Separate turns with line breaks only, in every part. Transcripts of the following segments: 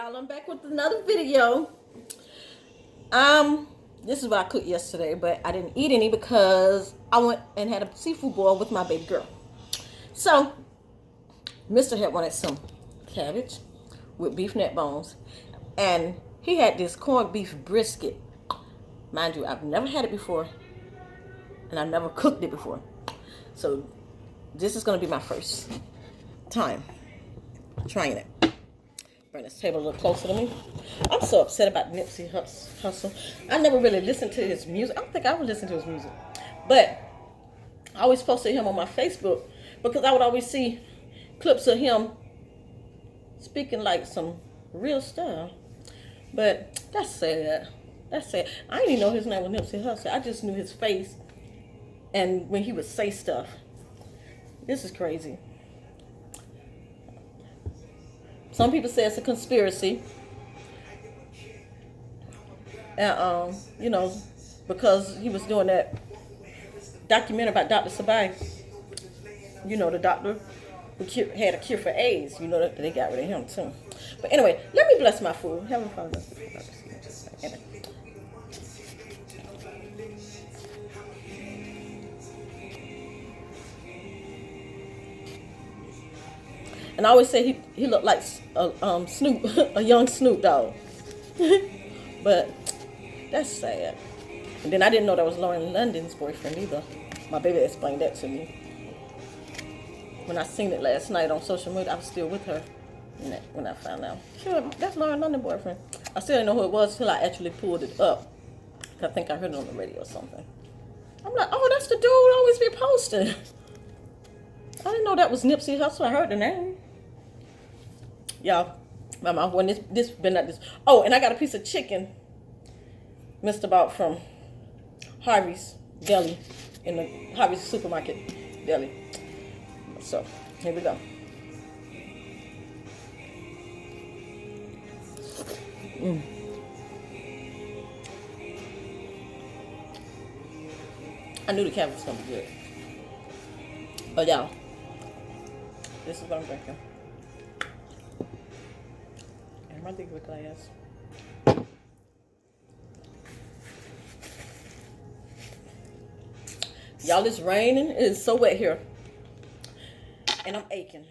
y'all, I'm back with another video. This is what I cooked yesterday, but I didn't eat any because I went and had a seafood boil with my baby girl. So, Mr. had wanted some cabbage with beef neck bones, and he had this corned beef brisket. Mind you, I've never had it before, and I've never cooked it before. So, this is going to be my first time trying it. Bring this table a little closer to me. I'm so upset about Nipsey Hussle. I never really listened to his music. I don't think I would listen to his music. But I always posted him on my Facebook because I would always see clips of him speaking like some real stuff. But that's sad. That's sad. I didn't even know his name was Nipsey Hussle. I just knew his face and when he would say stuff. This is crazy. Some people say it's a conspiracy. And, because he was doing that documentary about Dr. Sabai. You know, the doctor who had a cure for AIDS. You know, that they got rid of him, too. But anyway, let me bless my food. Heavenly Father. Amen. And I always say he looked like Snoop, a young Snoop Dogg. But that's sad. And then I didn't know that was Lauren London's boyfriend either. My baby explained that to me. When I seen it last night on social media, I was still with her when I found out. Sure, that's Lauren London's boyfriend. I still didn't know who it was till I actually pulled it up. I think I heard it on the radio or something. I'm like, oh, that's the dude who always be posting. I didn't know that was Nipsey Hussle. I heard the name. Y'all, my mouth when this been at this. Oh, and I got a piece of chicken missed about from Harvey's Deli in the Harvey's supermarket deli. So here we go. I knew the cabbage was gonna be good. But y'all, this is what I'm drinking. And my big glass. Y'all, it's raining. It is so wet here. And I'm aching.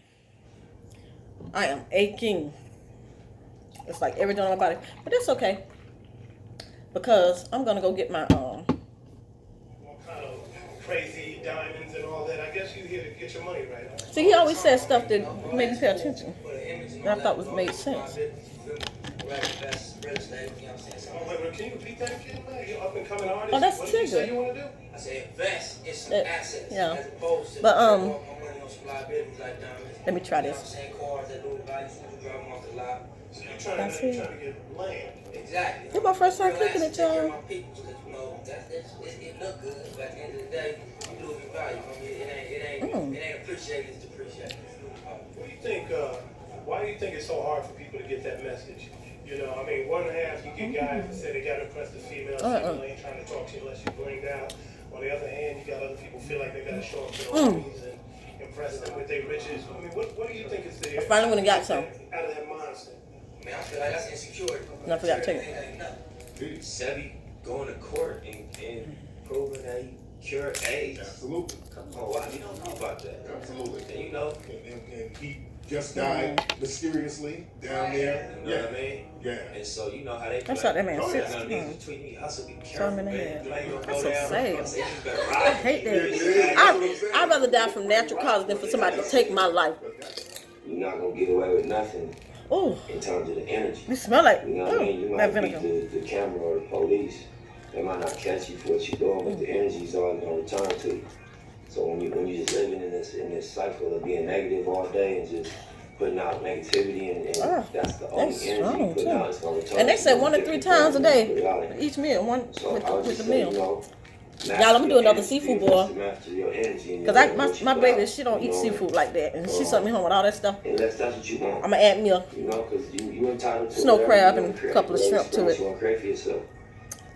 I am aching. It's like every joint on my body. But that's okay. Because I'm going to go get my...
All kind of crazy diamonds and all that. I guess you're here to get your money right. Huh?
See, he always says stuff that made me pay attention. That I thought made sense.
Oh, wait, can you repeat that again? You're up and coming artist.
Oh, that's
what did you say
Tigger.
you want to do?
I say invest in some assets.
Yeah.
As opposed to
But,
my money on some liabilities like diamonds.
let me try
You know
this.
what I'm saying? Cars that don't value, you drive them off the lot.
So you're trying to get land.
Exactly.
This is my first time cooking it,
Take care of
y'all.
my people, 'cause, you know, it look good, but at the end of the day, you lose your value. I mean, it ain't appreciated, it's depreciated.
What do you think? Why do you think it's so hard for people to get that message? You know, I mean, one half you get guys that say they got to impress the females, female ain't trying to talk to you unless you bring down. On the other hand, you got other people feel like they got to show up to their homies and impress them with their riches. I mean, what do you think is the...
I finally went and got some.
Out of that mindset.
I mean, I feel like that's insecurity.
And I forgot to take it.
Dude, Sebi going to court and proving that he cured AIDS.
Absolutely.
Come on, why you don't know about that?
Absolutely.
And you know,
And he just died mysteriously down there.
you know what I mean?
Yeah.
And so you know how they
I shot that man
Oh, yeah.
6 times.
between me, hustle, be
Saw
careful,
him in the
man.
head.
You ain't gonna
That's
go
so
down.
sad.
Say you better
I
ride.
hate that. I'd rather die from natural causes than for somebody to take my life.
You're not gonna get away with nothing
Oh,
in terms of the energy.
you smell like
You know what I mean? You
that
might
vinegar.
beat the camera or the police. They might not catch you for what you're doing, but the energy is always gonna return to you. So when you're just living in this cycle of being negative all day and just putting out negativity and that's the only
That's
energy
strong,
you put
too.
out, it's gonna return.
And they say
You
1 to
get
3
the
times a
put
day.
it out there.
Each meal, one
So
with
I would
the
just say,
meal.
you know,
Y'all, I'm gonna do another seafood boil.
master your energy and
Because my
what you
baby,
got,
she don't
you
eat
know?
seafood like that. And she sent me home with all that stuff.
Unless that's what you want.
I'm going to add milk.
You know, because you entitled to
Snow
whatever
crab
you
and
wanna create,
a couple of
whatever
shrimp to it.
You want to create for yourself.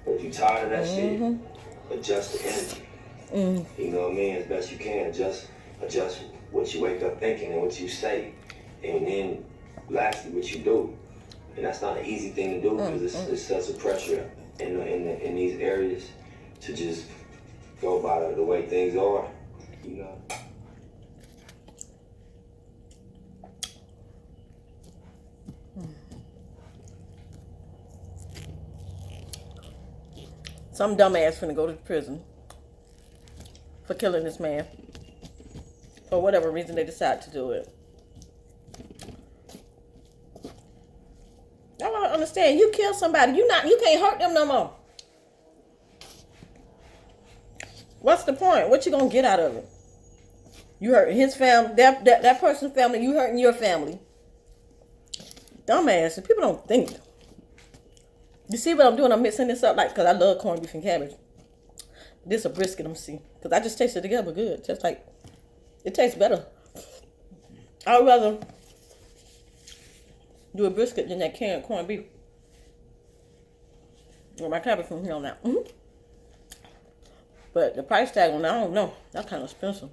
But if you're tired of that shit, adjust the energy. You know what I mean? As best you can. Adjust what you wake up thinking and what you say. And then lastly, what you do. And that's not an easy thing to do because it's such a pressure in these areas to just go by the way things are, you know.
Some dumbass finna go to prison for killing this man. For whatever reason they decide to do it. I don't understand. You kill somebody, you can't hurt them no more. What's the point? What you gonna get out of it? You hurting his family, that person's family, you hurting your family. Dumbass. People don't think. You see what I'm doing? I'm mixing this up because I love corned beef and cabbage. This a brisket, I'm see. Because I just tasted it together good. Just like, it tastes better. I would rather do a brisket than that canned corned beef. Well, my cabbage from here on out. But the price tag on that, I don't know. That's kind of expensive.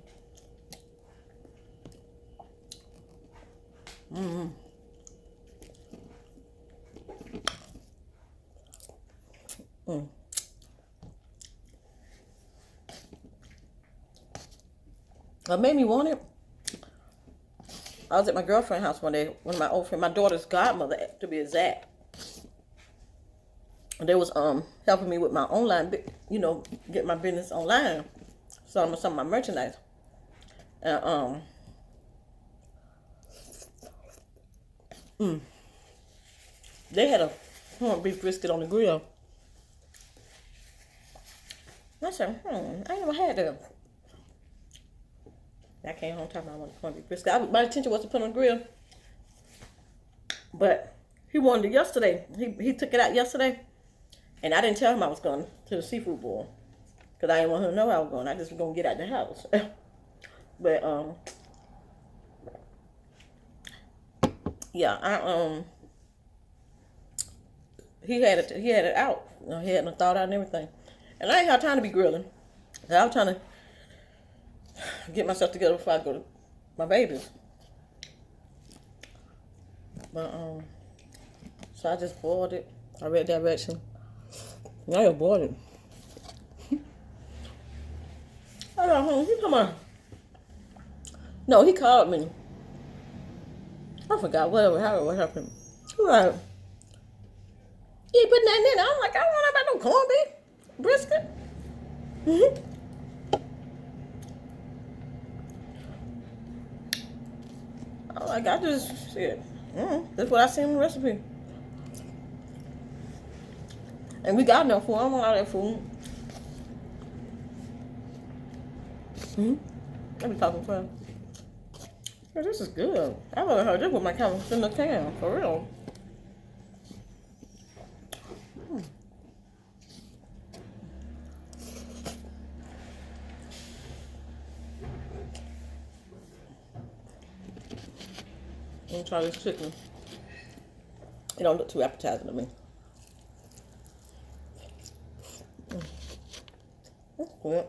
What made me want it? I was at my girlfriend's house one day. One of my old friends, my daughter's godmother, to be exact. And they was helping me with my online, get my business online, some of my merchandise. And they had a corned beef brisket on the grill. I said, I ain't never had that. I came home talking about I wanted corned beef brisket. My intention was to put it on the grill. But he wanted it yesterday. He took it out yesterday. And I didn't tell him I was going to the seafood boil. Because I didn't want him to know I was going. I just was going to get out the house. But, yeah, he had it out. He had it thawed out and everything. And I ain't had time to be grilling. I was trying to get myself together before I go to my babies. But, so I just boiled it. I read directions. I just boiled it. I got home. He come on. No, he called me. I forgot what happened. He like, you ain't putting that in there. I'm like, I don't know about no corned beef, brisket. I'm like, I just said, that's what I seen in the recipe. And we got enough food. I don't want all that food. Let me talk fast. Yeah, this is good. I would have heard this with my camera in the can, for real. Let me try this chicken. It don't look too appetizing to me. That's good.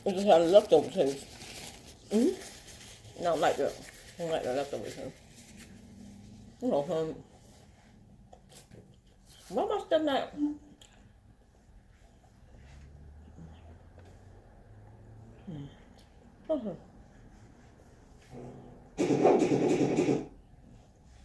It just had a leftover taste. I don't like that. I don't like that leftover taste. You know, why am I still not?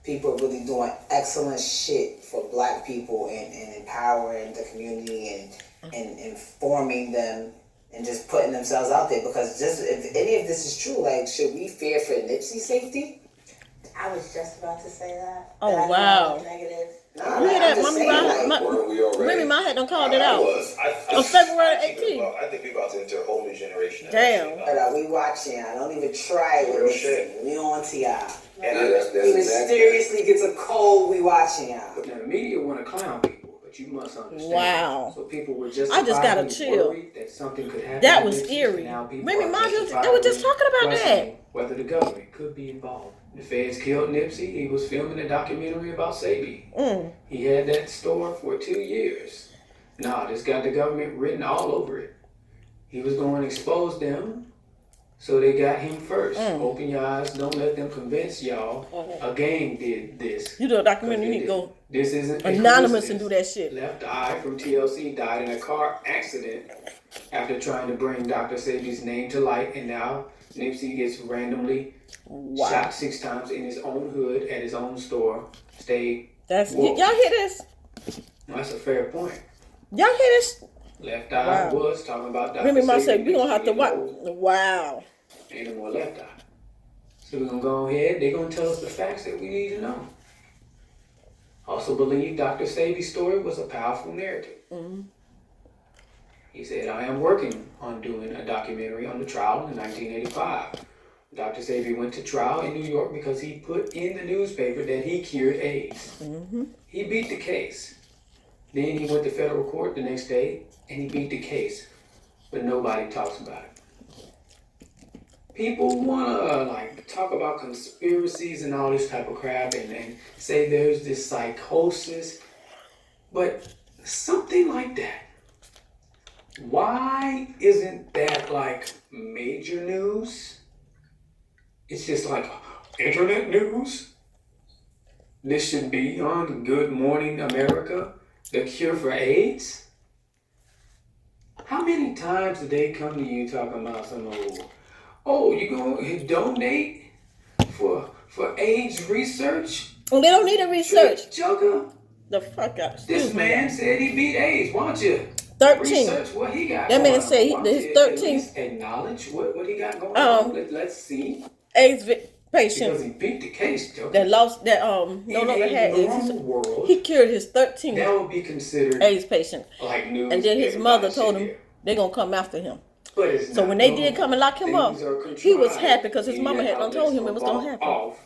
People are really doing excellent shit for black people and empowering the community and informing them and just putting themselves out there. Because just if any of this is true, like, should we fear for Nipsey's safety? I was just about to say that.
Oh, wow.
Negative.
You hear that, Mommy? Remy, my head done called it out. On February 18th.
I think we're about to enter a whole new generation.
Damn.
But we watching. I don't even try it.
Real shit.
We on to y'all.
And
He mysteriously gets a cold. We watching y'all.
Now, the media want to clown people, but you must understand.
Wow.
So people were just
I just got a chill.
that something could happen.
That was eerie. Remy, Ma, they were just talking about that.
Whether the government could be involved. The feds killed Nipsey. He was filming a documentary about Sabi. He had that store for 2 years. Nah, this got the government written all over it. He was going to expose them So they got him first. Open your eyes. Don't let them convince y'all a gang did this.
You do a documentary, you need to go
This isn't
anonymous and do that shit.
Left Eye from TLC died in a car accident after trying to bring Dr. Sabi's name to light, and now Nipsey gets randomly shot 6 times in his own hood at his own store.
Y'all hear this?
That's a fair point.
Y'all hear this?
Left Eye was talking about Dr.
Remy Ma said
Sabi.
we gonna have to watch. Wow.
Ain't no more Left Eye. So we're gonna go ahead. They're gonna tell us the facts that we need to know. Also believe Dr. Sabi's story was a powerful narrative. He said, I am working on doing a documentary on the trial in 1985. Dr. Sabi went to trial in New York because he put in the newspaper that he cured AIDS. He beat the case. Then he went to federal court the next day and he beat the case. But nobody talks about it. People wanna talk about conspiracies and all this type of crap and say there's this psychosis. But something like that, why isn't that major news? It's just internet news. This should be on Good Morning America, the cure for AIDS. How many times did they come to you talking about some you gonna donate for AIDS research?
Well, they don't need a research.
Joker.
The fuck up.
This man said he beat AIDS. Why don't you
13.
research what he got?
That man said his 13.
Acknowledge what he got going on. Let's see.
AIDS
Because
patient
he beat the case, Joker.
that lost that no longer had AIDS.
World,
He cured his 13th
that would be considered
AIDS patient.
like news.
And then his mother told him they're gonna come after him.
But it's
So
not
when they
normal.
did come and lock him up,
Things are
he was
contrived.
happy because his mama had done told him it was gonna happen.
Off,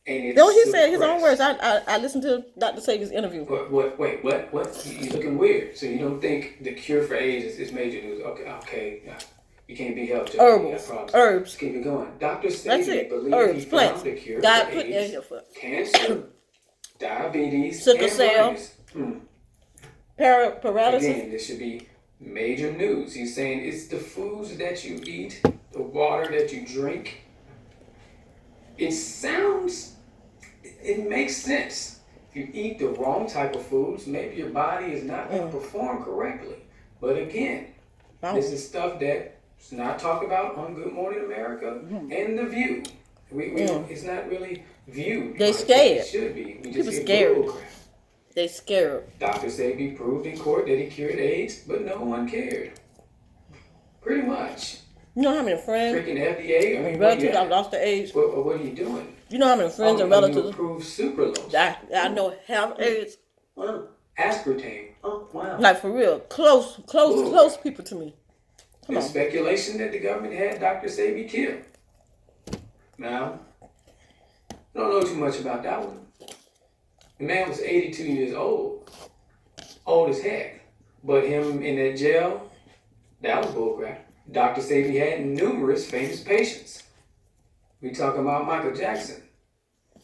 and
No,
it's
he said his own
suppressed.
words. I listened to Dr. Sabi's interview.
Wait, what? You're looking weird. So you don't think the cure for AIDS is major news? Okay. You can't be helped.
Herbs.
Keep it going. Dr.
That's
Sabi
it.
believes
Herbs,
he
plants.
found the cure
God
for
put that
AIDS,
here for
cancer, diabetes,
Sickle
and
cell.
blindness.
Paralysis.
Again, this should be major news. He's saying it's the foods that you eat, the water that you drink. It makes sense. If you eat the wrong type of foods, maybe your body is not going to perform correctly. But again, this is stuff that's not talked about on Good Morning America and The View. We don't, it's not really viewed.
They
like
scared.
It should be. We
People
just get
scared.
bull crap.
They scared.
Dr. Sabi proved in court that he cured AIDS, but no one cared. Pretty much.
You know how many friends
Freaking FDA. I mean,
relatives have lost their AIDS?
what are you doing?
You know how many friends and
You
relatives
approved sucralose.
that I know have AIDS?
Aspartame. Oh, wow.
Like for real, close people to me. Come
There's
on.
speculation that the government had Dr. Sabi killed. Now, I don't know too much about that one. The man was 82 years old. Old as heck. But him in that jail, that was bullcrap. Dr. Sabi had numerous famous patients. We talking about Michael Jackson.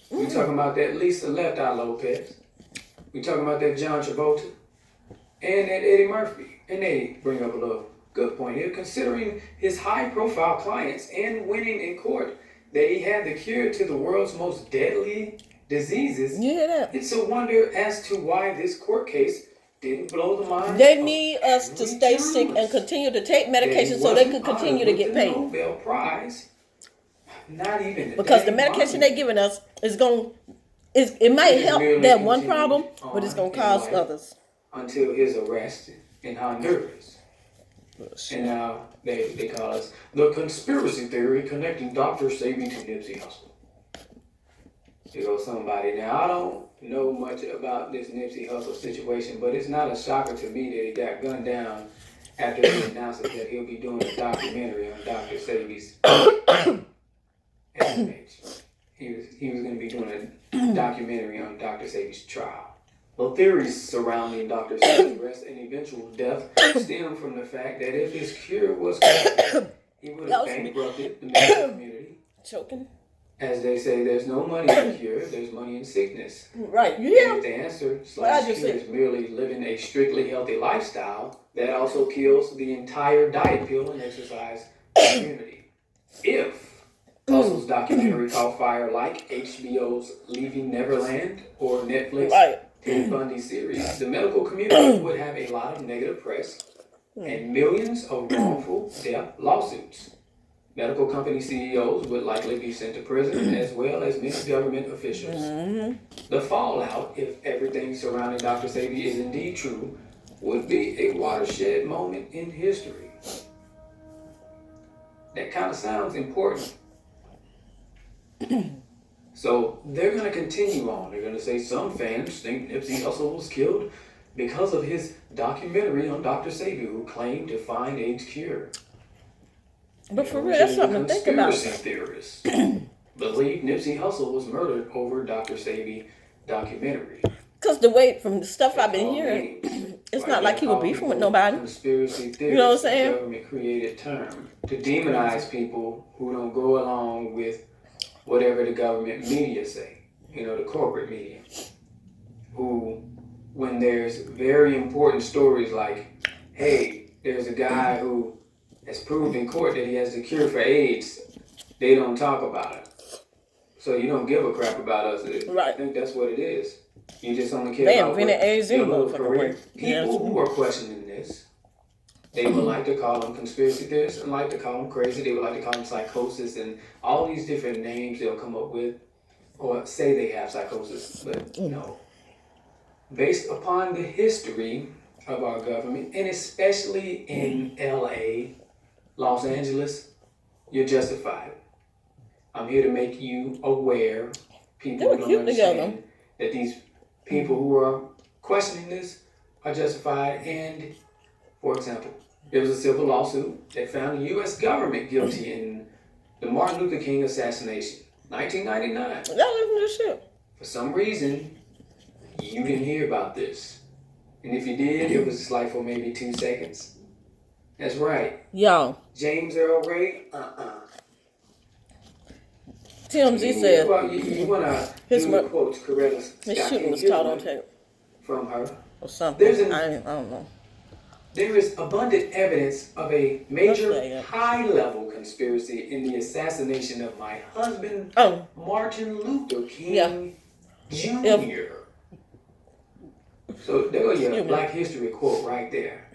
We talking about that Lisa Left Eye Lopez. We talking about that John Travolta. And that Eddie Murphy. And they bring up a little good point here. Considering his high-profile clients and winning in court that he had the cure to the world's most deadly diseases,
You hear that?
it's a wonder as to why this court case didn't blow the mind.
They
of
need us to
every
stay sick and
journalist.
continue to take
That
medication
he
so they
wasn't
can continue
honored
to get
with the
paid.
Nobel Prize. Not even
Because the
day
medication
money.
they're giving us it might
It
help
merely
that one
continued
problem, but it's
on
gonna cause
in life
others.
until his arrest in Honduras. And now they call us the conspiracy theory connecting Dr. Sabi to Nipsey Hussle. Here goes somebody. Now, I don't know much about this Nipsey Hussle situation, but it's not a shocker to me that he got gunned down after he announced that he'll be doing a documentary on Dr. Sabi's SMH. He was going to be doing a documentary on Dr. Sabi's trial. Well, theories surrounding Dr. Sabi's arrest and eventual death stem from the fact that if his cure was correct, he would have bankrupted the medical community.
Choking.
As they say, there's no money in cure, there's money in sickness.
Right. You
And
hear?
if the answer
What I
/
just
cure
said.
is merely living a strictly healthy lifestyle, that also kills the entire diet, pill, and exercise community. if Hustle's documentary caught fire like HBO's Leaving Neverland or Netflix Ted Bundy series, the medical community would have a lot of negative press and millions of wrongful death lawsuits. Medical company CEOs would likely be sent to prison, as well as many government officials. The fallout, if everything surrounding Dr. Sebi is indeed true, would be a watershed moment in history. That kind of sounds important. So they're going to continue on. They're going to say some fans think Nipsey Hussle was killed because of his documentary on Dr. Sebi, who claimed to find AIDS cure.
But for real, that's something to think about.
Conspiracy theorists believe Nipsey Hussle was murdered over Dr. Sebi documentary.
Because the way, from the stuff I've been hearing, it's not like he was beefing with nobody.
Conspiracy theorists,
you know what I'm saying?
Government created term to demonize people who don't go along with whatever the government media say. The corporate media. Who, when there's very important stories like, hey, there's a guy who has proved in court that he has the cure for AIDS, they don't talk about it. So you don't give a crap about us.
Right.
I think that's what it is. You just only care
they
about
invented AIDS in
little
motherfucking
career.
way.
People who are questioning this, they would like to call them conspiracy theorists and like to call them crazy. They would like to call them psychosis and all these different names they'll come up with or say they have psychosis. But no. Based upon the history of our government, and especially in LA, Los Angeles, you're justified. I'm here to make you aware, people who don't understand, that these people who are questioning this are justified. And, for example, there was a civil lawsuit that found the U.S. government guilty in the Martin Luther King assassination, 1999.
That was this shit.
For some reason, you didn't hear about this. And if you did, it was like for maybe 2 seconds. That's right.
Yo.
James Earl Ray,
TMZ said.
Well, you want to do the quotes, Coretta Scott.
His shooting was caught on tape.
From her.
Or something.
I
don't know.
There is abundant evidence of a major high-level conspiracy in the assassination of my husband, Martin Luther King Jr. So there goes your Black History quote right there.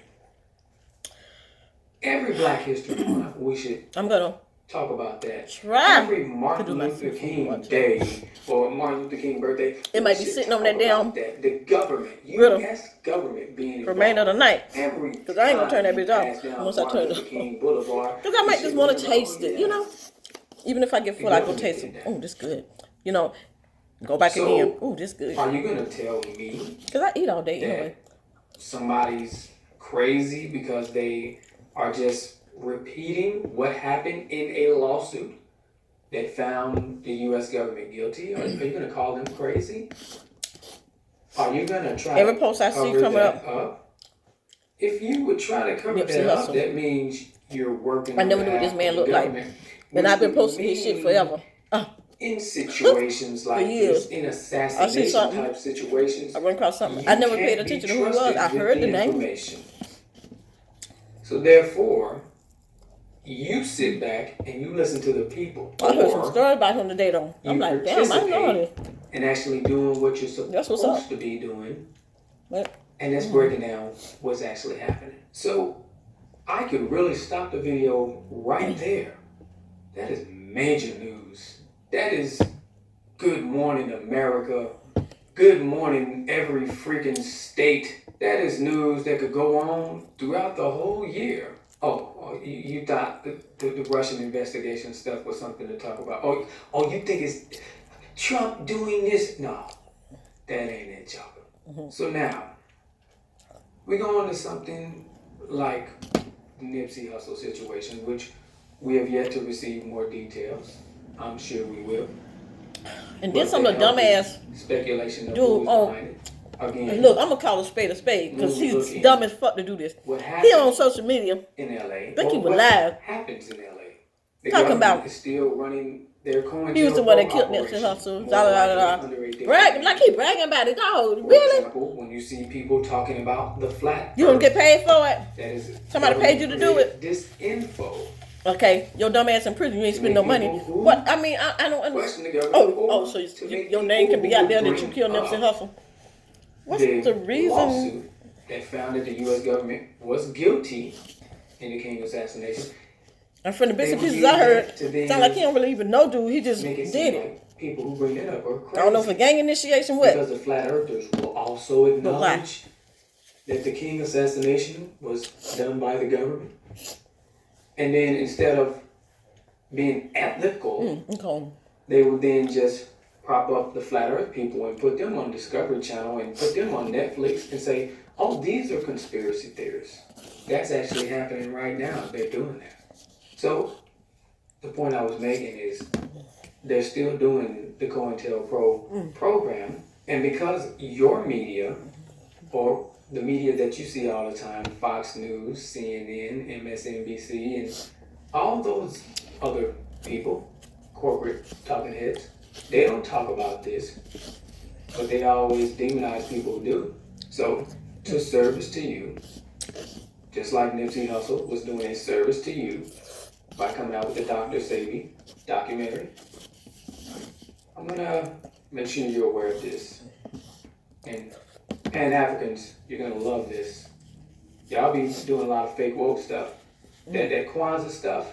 Every Black History Month, we should talk about that. Every Martin Luther King Day or Martin Luther King birthday,
it might be sitting on that damn
the government, U.S. government being involved.
Remainder of the night.
Because
I ain't gonna turn that bitch off once I turn it off. Because I might just want to taste it, Even if I get full, I go taste it. Oh, this good. Go back again. Oh, this good.
Are you gonna tell me?
Because I eat all day anyway.
Somebody's crazy because they are just repeating what happened in a lawsuit that found the U.S. government guilty? Are you going to call them crazy? Are you going to try
every post I see coming
up? If you would try to cover that up, that means you're working.
I never knew what this man looked like, and I've been posting his shit forever.
In situations like this, in assassination type situations,
I run across something. I never paid attention to who it was. I heard the name.
So therefore, you sit back and you listen to the people.
I heard some story about him today, though. I'm like, damn, I know this.
And actually doing what you're supposed to be doing. And that's breaking down what's actually happening. So I could really stop the video right there. That is major news. That is good morning, America. Good morning, every freaking state. That is news that could go on throughout the whole year. Oh, you thought the Russian investigation stuff was something to talk about. Oh, you think it's Trump doing this? No, that ain't it, y'all. So now, we go on to something like the Nipsey Hussle situation, which we have yet to receive more details. I'm sure we will.
And then some of the dumbass
speculation of who's behind it. Again,
look, I'm gonna call a spade because he's dumb as fuck to do this. He on social media.
In LA.
I think he was live.
Happens in LA.
Talking about
is still running their coin.
He was the one that killed Nipsey Hussle. Brag, like he bragging about it. Dog, really?
Example, when you see people talking about the flat,
you don't get paid for it.
That is
somebody paid you to do it.
This info
Okay, your dumb ass in prison, you ain't spend no money. What? I mean, I don't
Question
understand.
the government.
Oh, so your name can be out there that you killed Nipsey Hussle. What's the reason?
Lawsuit that found that the U.S. government was guilty in the King assassination.
And from the bits and
They would
pieces I heard,
use that to
sound like he don't really even know dude. He just
make it
did
seem
it.
like people who bring that up are crazy.
I don't know if a gang initiation, what?
Because the flat earthers will also acknowledge that the King assassination was done by the government. And then instead of being ethical,
Okay.
they would then just prop up the flat earth people and put them on Discovery Channel and put them on Netflix and say, oh, these are conspiracy theorists. That's actually happening right now. They're doing that. So the point I was making is they're still doing the COINTELPRO program. And because your media, or the media that you see all the time, Fox News, CNN, MSNBC, and all those other people, corporate talking heads, they don't talk about this, but they always demonize people who do. So, to service to you, just like Nipsey Hussle was doing a service to you by coming out with the Dr. Sebi documentary, I'm gonna make sure you're aware of this. And Pan-Africans, you're gonna love this. Y'all be doing a lot of fake woke stuff. That Kwanzaa stuff.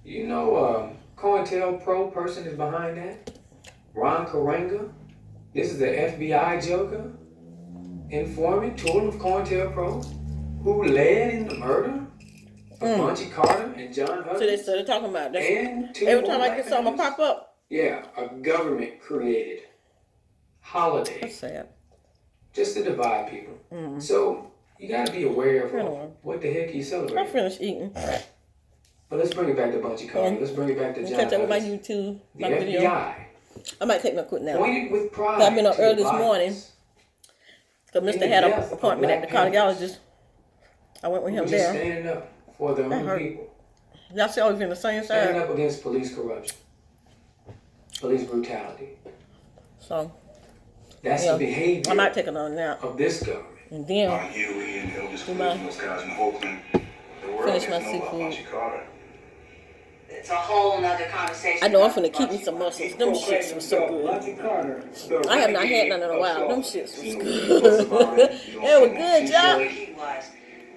You know, COINTELPRO person is behind that. Ron Karenga. This is the FBI joker, informant, tool of COINTELPRO, who led in the murder of Bunchy Carter and John Hutchins.
So they started talking about that.
And two
Every
more
time I get
black
something
families.
pop up.
Yeah, a government created holiday.
That's sad.
Just to divide people. So you gotta be aware of what the heck you
I
celebrate.
finished eating.
But let's bring it back to Bunchy Carter. Let's bring it back to John
Catch up with my
Hutchins.
YouTube,
The
my video.
FBI
I might take my quit now.
pointed with pride.
I've been up
to
early
the
this morning.
violence.
Because
In
Mr.
the
had an
death of
appointment at the
Black Panthers.
cardiologist. I went with
We're
him
just
there.
standing up for their own
hurt.
people.
Y'all see always been the same
Standing
side.
up against police corruption. Police brutality.
So,
That's
yeah,
the behavior
I might take another nap.
of this government.
And then,
Huey and Elvis
Do
Clinton,
my-
those guys in Oakland. The world
finish
gets
my
to know about
seafood.
Bunchy Carter.
It's a whole nother conversation.
I know I'm finna keep me some mussels. Them shits was so good. I have not had none in a while. Them shits was good. They were good, y'all.
He was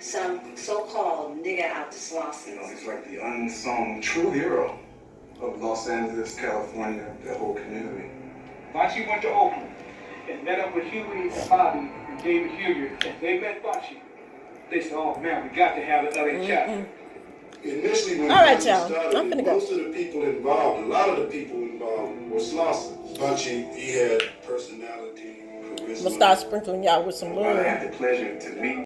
some so-called nigga out the Slauson.
You know, he's like the unsung true hero of Los Angeles, California, that whole community.
Bunchy went to Oakland and met up with Huey and Bobby and David Hilliard. And they met Bunchy. They said, oh man, we got to have an LA chapter.
Initially, when
All right,
Bunchy
y'all.
started,
I'm finna go.
most of the people involved, a lot of the people involved were Slossons. Bunchy, he had personality, charisma.
I'm gonna start sprinkling y'all with some
Well, I
love.
had the pleasure to meet